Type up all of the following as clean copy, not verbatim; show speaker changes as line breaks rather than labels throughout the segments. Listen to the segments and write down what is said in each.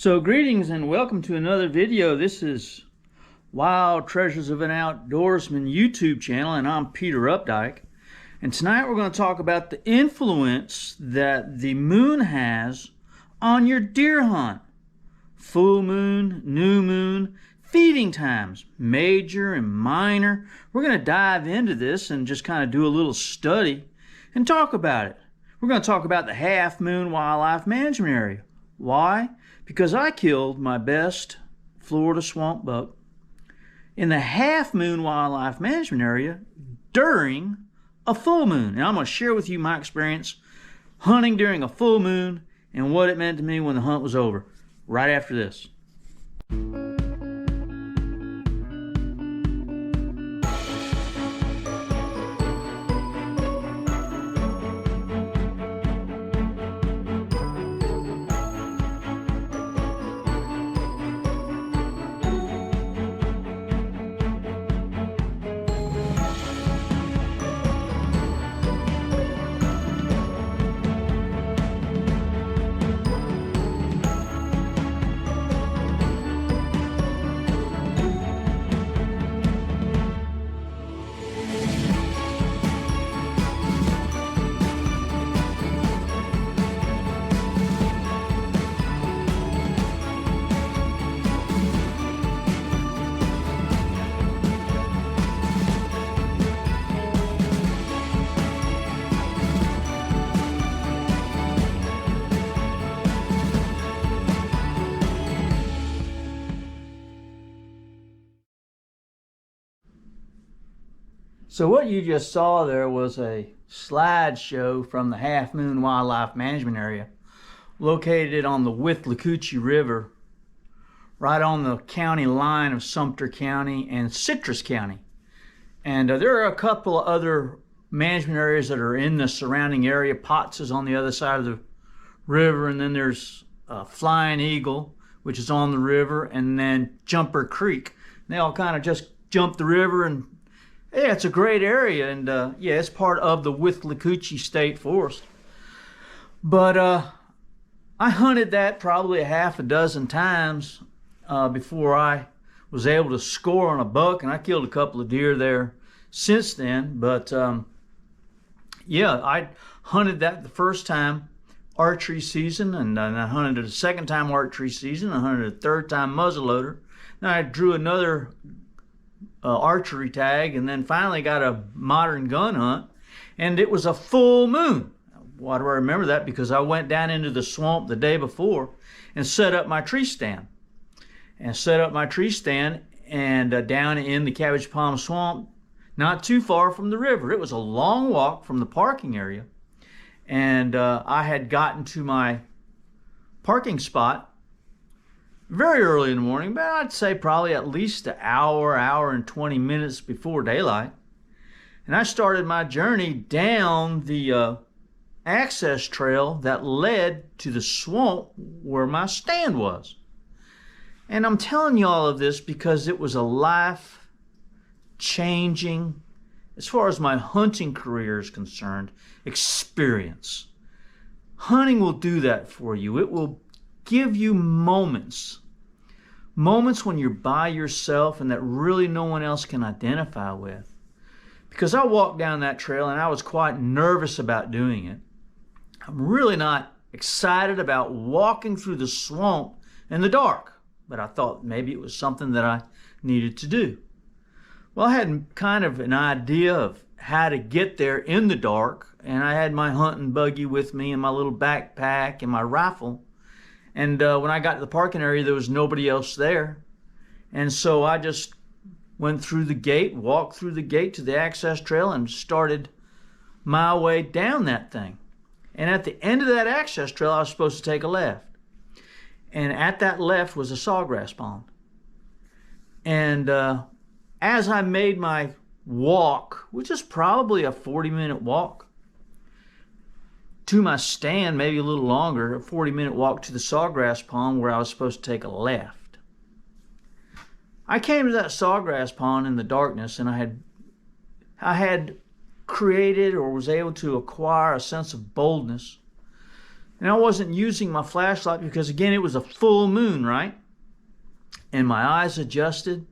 So greetings and welcome to another video. This is Wild Treasures of an Outdoorsman YouTube channel, and I'm Peter Updike. And tonight we're going to talk about the influence that the moon has on your deer hunt. Full moon, new moon, feeding times, major and minor. We're going to dive into this and just kind of do a little study and talk about it. We're going to talk about the half moon wildlife management area. Why? Because I killed my best Florida swamp buck in the half moon wildlife management area during a full moon. And I'm going to share with you my experience hunting during a full moon and what it meant to me when the hunt was over, right after this. So what you just saw there was a slideshow from the Half Moon Wildlife Management Area located on the Withlacoochee River, right on the county line of Sumter County and Citrus County. And there are a couple of other management areas that are in the surrounding area. Potts is on the other side of the river, and then there's Flying Eagle, which is on the river, and then Jumper Creek. And they all kind of just jump the river, and yeah, it's a great area, and yeah, it's part of the Withlacoochee State Forest. But I hunted that probably a half a dozen times before I was able to score on a buck, and I killed a couple of deer there since then. But yeah, I hunted that the first time archery season, and I hunted it a second time archery season. I hunted it a third time muzzleloader. Then I drew another archery tag, and then finally got a modern gun hunt, and it was a full moon. Why do I remember that? Because I went down into the swamp the day before and set up my tree stand and down in the Cabbage Palm Swamp, not too far from the river. It was a long walk from the parking area, and I had gotten to my parking spot very early in the morning, but I'd say probably at least an hour and 20 minutes before daylight. And I started my journey down the access trail that led to the swamp where my stand was. And I'm telling you all of this because it was a life-changing, as far as my hunting career is concerned, experience. Hunting will do that for you. It will give you moments when you're by yourself and that really no one else can identify with. Because I walked down that trail and I was quite nervous about doing it. I'm really not excited about walking through the swamp in the dark, but I thought maybe it was something that I needed to do. Well, I had kind of an idea of how to get there in the dark, and I had my hunting buggy with me and my little backpack and my rifle. And when I got to the parking area, there was nobody else there. And so I just went through the gate, walked through the gate to the access trail, and started my way down that thing. And at the end of that access trail, I was supposed to take a left. And at that left was a sawgrass pond. And as I made my walk, which is probably a 40-minute walk, to my stand, maybe a little longer, a 40-minute walk to the sawgrass pond where I was supposed to take a left. I came to that sawgrass pond in the darkness, and I had created or was able to acquire a sense of boldness And I wasn't using my flashlight because, again, it was a full moon, right? And my eyes adjusted,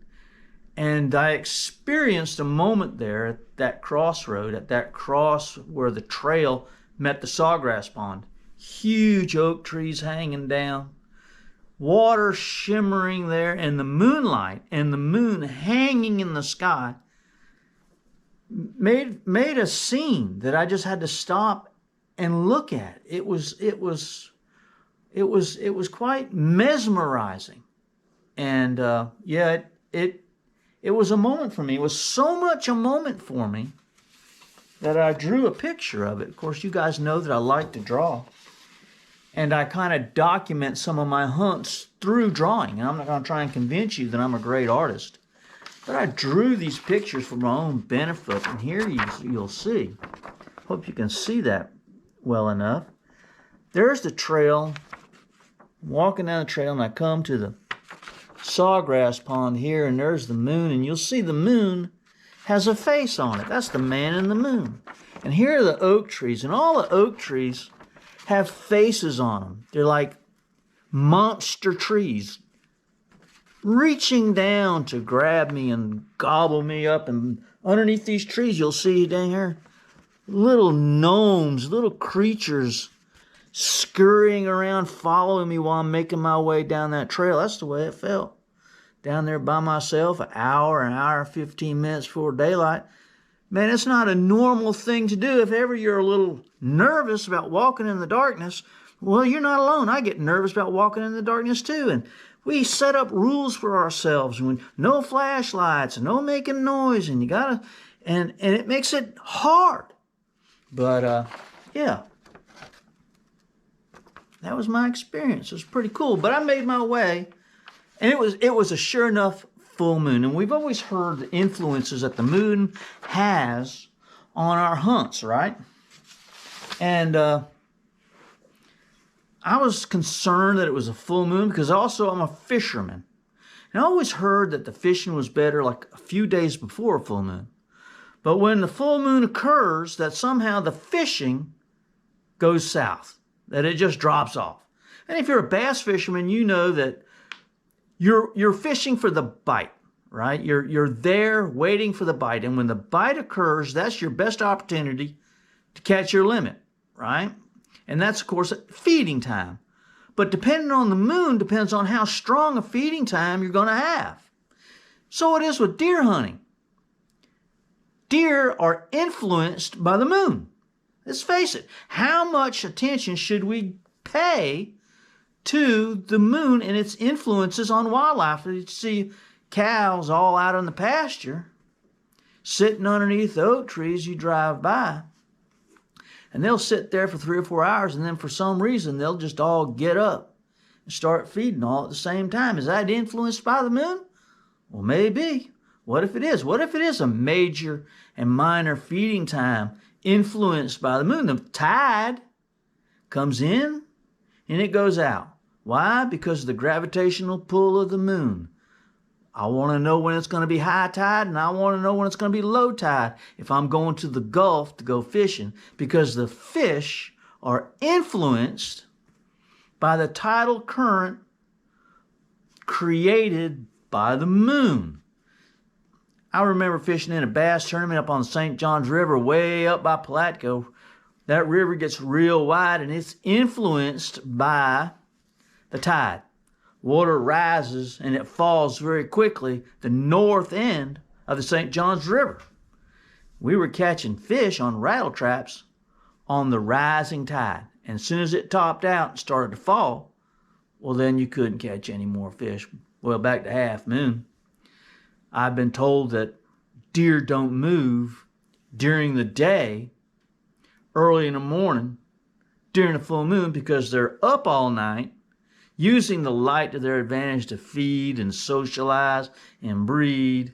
and I experienced a moment there at that crossroad, at that cross where the trail met the sawgrass pond. Huge oak trees hanging down, water shimmering there, and the moonlight and the moon hanging in the sky made a scene that I just had to stop and look at. It was quite mesmerizing. And yeah, it was a moment for me. It was so much a moment for me that I drew a picture of it. Of course, you guys know that I like to draw. And I kind of document some of my hunts through drawing. And I'm not going to try and convince you that I'm a great artist. But I drew these pictures for my own benefit. And here you'll see. Hope you can see that well enough. There's the trail. I'm walking down the trail, and I come to the sawgrass pond here, and there's the moon, and you'll see the moon has a face on it. That's the man in the moon. And here are the oak trees, and all the oak trees have faces on them. They're like monster trees reaching down to grab me and gobble me up. And underneath these trees, you'll see down here little gnomes, little creatures scurrying around, following me while I'm making my way down that trail. That's the way it felt. Down there by myself, an hour and 15 minutes before daylight. Man, it's not a normal thing to do. If ever you're a little nervous about walking in the darkness, well, you're not alone. I get nervous about walking in the darkness too. And we set up rules for ourselves. When no flashlights, no making noise, and you gotta, and it makes it hard. But yeah. That was my experience. It was pretty cool. But I made my way, and it was a sure enough full moon. And we've always heard the influences that the moon has on our hunts, right? And I was concerned that it was a full moon because also I'm a fisherman. And I always heard that the fishing was better like a few days before a full moon. But when the full moon occurs, that somehow the fishing goes south. That it just drops off. And if you're a bass fisherman, you know that you're fishing for the bite, right? You're there waiting for the bite. And when the bite occurs, that's your best opportunity to catch your limit, right? And that's, of course, feeding time. But depending on the moon depends on how strong a feeding time you're going to have. So it is with deer hunting. Deer are influenced by the moon. Let's face it, how much attention should we pay to the moon and its influences on wildlife? You see cows all out in the pasture, sitting underneath the oak trees you drive by, and they'll sit there for 3 or 4 hours, and then for some reason they'll just all get up and start feeding all at the same time. Is that influenced by the moon? Well, maybe. What if it is? What if it is a major and minor feeding time influenced by the moon? The tide comes in and it goes out. Why? Because of the gravitational pull of the moon. I want to know when it's going to be high tide, and I want to know when it's going to be low tide if I'm going to the Gulf to go fishing, because the fish are influenced by the tidal current created by the moon. I remember fishing in a bass tournament up on the St. Johns River, way up by Palatka. That river gets real wide, and it's influenced by the tide. Water rises, and it falls very quickly the north end of the St. Johns River. We were catching fish on rattle traps on the rising tide. And as soon as it topped out and started to fall, well, then you couldn't catch any more fish. Well, back to half moon. I've been told that deer don't move during the day, early in the morning, during the full moon, because they're up all night, using the light to their advantage to feed and socialize and breed.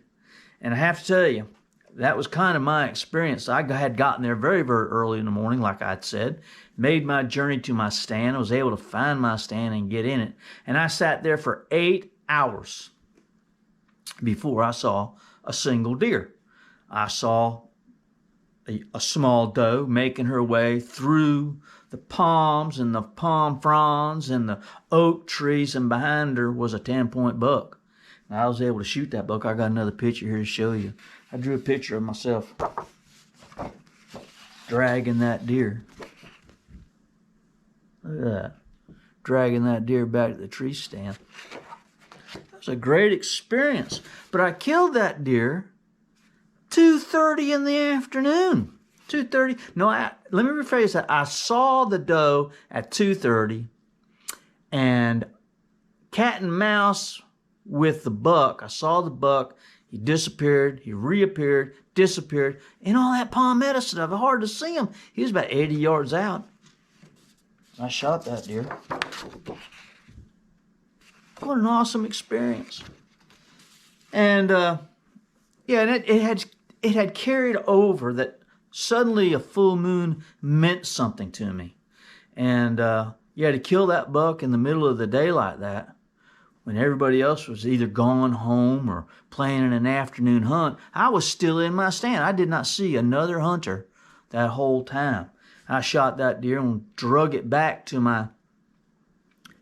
And I have to tell you, that was kind of my experience. I had gotten there very, very early in the morning, like I'd said, made my journey to my stand. I was able to find my stand and get in it. And I sat there for 8 hours before I saw a single deer. I saw a small doe making her way through the palms and the palm fronds and the oak trees, and behind her was a 10-point buck. And I was able to shoot that buck. I got another picture here to show you. I drew a picture of myself dragging that deer. Look at that. Dragging that deer back to the tree stand. That was a great experience. But I killed that deer 2:30 in the afternoon. 2:30. No, let me rephrase that. I saw the doe at 2:30, and cat and mouse with the buck. I saw the buck. He disappeared. He reappeared, disappeared, and all that palmetto stuff. It's hard to see him. He was about 80 yards out. I shot that deer. What an awesome experience. And yeah, and it had carried over that suddenly a full moon meant something to me. And yeah, to kill that buck in the middle of the day like that, when everybody else was either gone home or planning an afternoon hunt, I was still in my stand. I did not see another hunter that whole time. I shot that deer and drug it back to my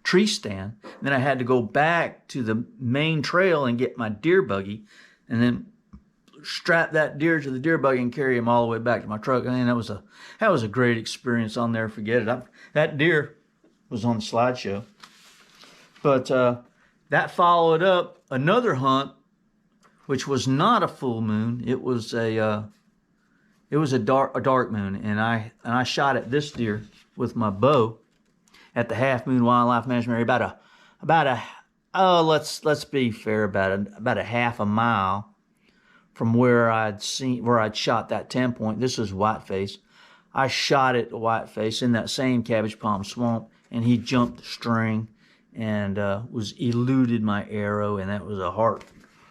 tree stand. Then I had to go back to the main trail and get my deer buggy, and then strap that deer to the deer buggy and carry him all the way back to my truck. And that was a great experience. I'll never forget it. That deer was on the slideshow. But that followed up another hunt, which was not a full moon. It was a dark moon, and I shot at this deer with my bow at the Half Moon Wildlife Management Area, let's be fair, about a half a mile from where I'd shot that 10-point. This is Whiteface. I shot at the Whiteface in that same cabbage palm swamp, and he jumped the string and was eluded my arrow, and that was a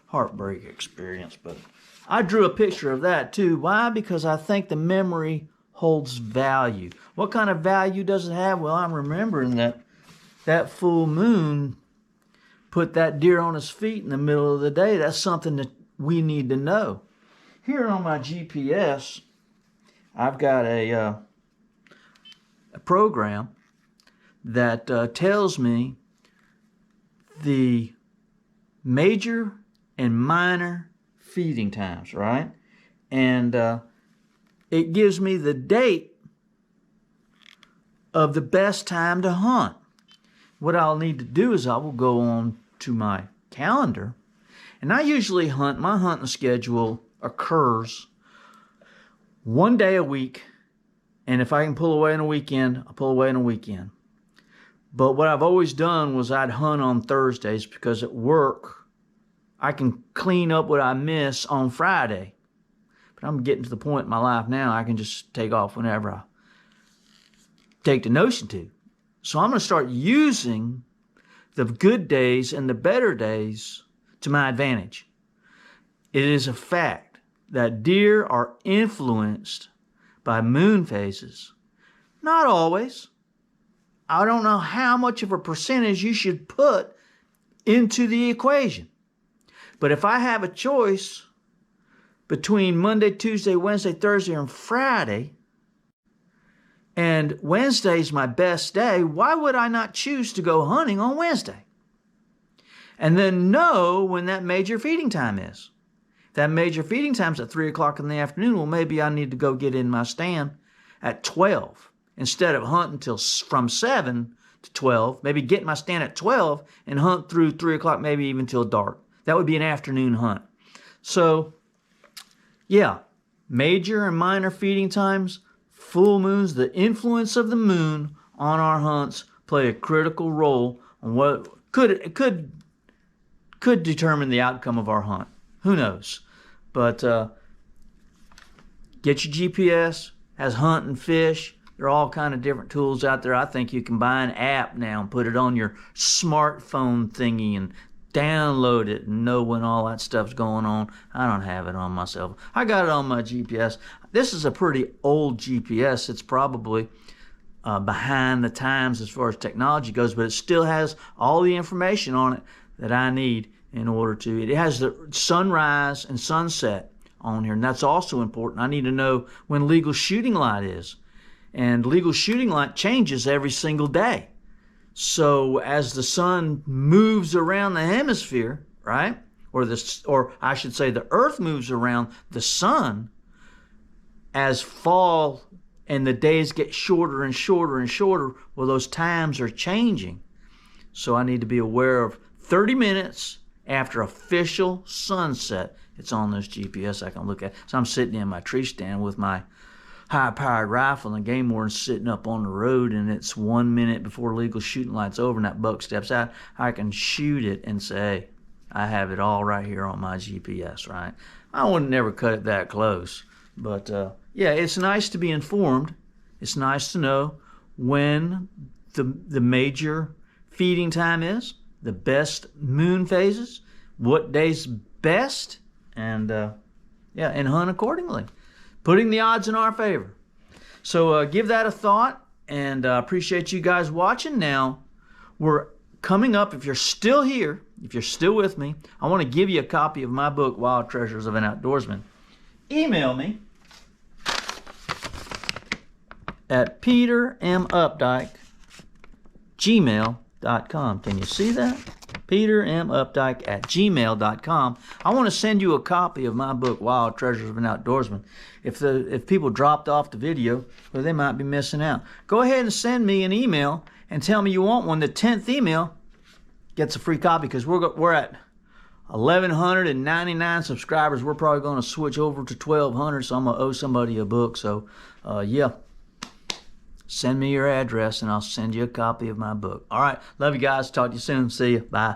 heartbreak experience. But I drew a picture of that too. Why? Because I think the memory holds value. What kind of value does it have? Well, I'm remembering that full moon put that deer on his feet in the middle of the day. That's something that we need to know. Here on my GPS, I've got a program that tells me the major and minor feeding times, right? And it gives me the date of the best time to hunt. What I'll need to do is I will go on to my calendar, and I usually hunt. My hunting schedule occurs one day a week, and if I can pull away on a weekend, I'll pull away on a weekend. But what I've always done was I'd hunt on Thursdays, because at work I can clean up what I miss on Friday. But I'm getting to the point in my life now I can just take off whenever I take the notion to. So I'm going to start using the good days and the better days to my advantage. It is a fact that deer are influenced by moon phases. Not always. I don't know how much of a percentage you should put into the equation. But if I have a choice between Monday, Tuesday, Wednesday, Thursday, and Friday, and Wednesday's my best day, why would I not choose to go hunting on Wednesday? And then know when that major feeding time is. If that major feeding time's at 3 o'clock in the afternoon, well, maybe I need to go get in my stand at 12. Instead of hunting from 7 to 12, maybe get my stand at 12 and hunt through 3 o'clock, maybe even till dark. That would be an afternoon hunt. So, yeah, major and minor feeding times, full moons, the influence of the moon on our hunts play a critical role on what could determine the outcome of our hunt. Who knows? But get your GPS, has hunt and fish. There are all kind of different tools out there. I think you can buy an app now and put it on your smartphone thingy and download it and know when all that stuff's going on. I don't have it on myself. I got it on my GPS. This is a pretty old GPS. It's probably behind the times as far as technology goes, but it still has all the information on it that I need in order to. It has the sunrise and sunset on here, and that's also important. I need to know when legal shooting light is. And legal shooting light changes every single day. So as the sun moves around the hemisphere, right? Or I should say the earth moves around the sun, as fall and the days get shorter and shorter and shorter, well, those times are changing. So I need to be aware of 30 minutes after official sunset. It's on this GPS I can look at. So I'm sitting in my tree stand with my high-powered rifle, and the game warden's sitting up on the road, and it's 1 minute before legal shooting light's over, and that buck steps out. I can shoot it and say, hey, I have it all right here on my GPS, right? I would never cut it that close. But, yeah, it's nice to be informed. It's nice to know when the major feeding time is, the best moon phases, what day's best, and, yeah, and hunt accordingly, putting the odds in our favor. So give that a thought, and appreciate you guys watching. Now, we're coming up, if you're still here, if you're still with me, I want to give you a copy of my book, Wild Treasures of an Outdoorsman. Email me at petermupdike@gmail.com. Can you see that? petermupdike@gmail.com. I want to send you a copy of my book, Wild Treasures of an Outdoorsman. If people dropped off the video, well, they might be missing out. Go ahead and send me an email and tell me you want one. The 10th email gets a free copy, because we're at 1,199 subscribers. We're probably going to switch over to 1,200, so I'm going to owe somebody a book. So, yeah. Send me your address, and I'll send you a copy of my book. All right. Love you guys. Talk to you soon. See you. Bye.